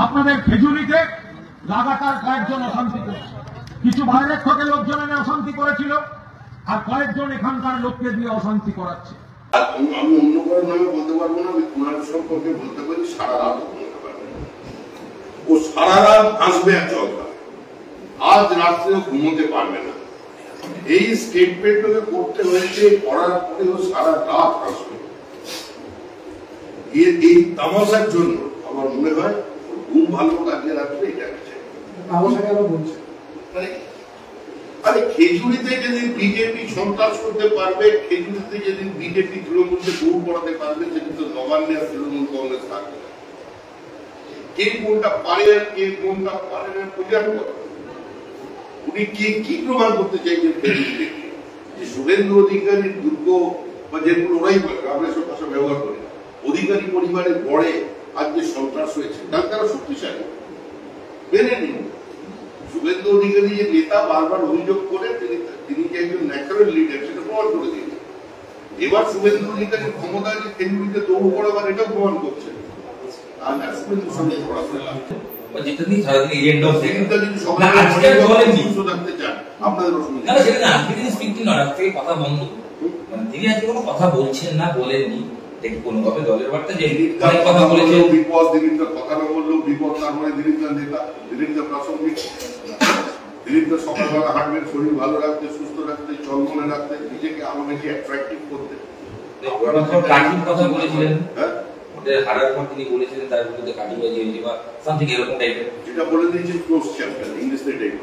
আপনাদের খেজুরিতে লাগাতার কয়েকজন অশান্তি করেছে, কিছু বাইরের থেকে লোকজন এনে অশান্তি করেছিল, আর কয়েকজন এখানকার লোককে দিয়ে অশান্তি করাচ্ছে। আমি অন্য কারো নামে বলতে পারবো না, আমি কুণাল সম্পর্কে বলতে পারি সারা রাত বলতে পারবে না। ও সারা রাত আসবে আর জল খাবে, আজ রাত্রেও ঘুমোতে পারবে না। এই স্টেটমেন্টটাকে করতে হয়েছে, করার পরে ও সারা রাত আসবে। এই তামাশার জন্য আমার মনে হয় ঘুম ভালো কাজে রাখলে এটা আছে। আরে খেজুরিতে যেদিন বিজেপি সন্ত্রাস করতে পারবে, খেজুরিতে যেদিন বিজেপি তৃণমূলকে দৌড় করাতে পারবে, সেদিন তো নবান্নে আর তৃণমূল কংগ্রেস থাকবে না। কে কোনটা পারে আর কে কোনটা পারে না বোঝার কথা। উনি কি প্রমাণ করতে চাইছেন খেজুরিতে? যে শুভেন্দু অধিকারীর দুর্গ বা যেগুলো ওরাই বলে, আমরা সব ভাষা ব্যবহার করি, অধিকারী পরিবারের গড়ে আজ যে সন্ত্রাস হয়েছে তার তারা শক্তিশালী মেনে নিন। শুভেন্দু অধিকারী যে নেতা বারবার অভিযোগ করে তিনি যে একজন ন্যাচারাল লিডার সেটা প্রমাণ করে দিয়েছেন। এবার শুভেন্দু অধিকারীর ক্ষমতা যে খেজুরিতে দৌড় করাবার এটাও প্রমাণ করছে। কথা বলছেন না, বলেননি কোনোভাবে দলের বার্তা যে কথা বলেছেন, বিপদ দিলীপ কথা না বললেও বিপদ, তার মানে দিলীপ নেতা, দিলীপ প্রাসঙ্গিক, দিলীপ সকালবেলা হাঁটবেন শরীর ভালো রাখতে, সুস্থ রাখতে, চলমনে রাখতে, নিজেকে আরো বেশি অ্যাট্রাকটিভ করতে। কথা বলেছিলেন, হারার পর তিনি বলেছিলেন তার বিরুদ্ধে কাটিবাজি হয়েছে বা সামথিং এরকম টাইপের, যেটা বলে দিয়েছে ক্লোজ চ্যাপ্টার, ইংলিশে টাইপ।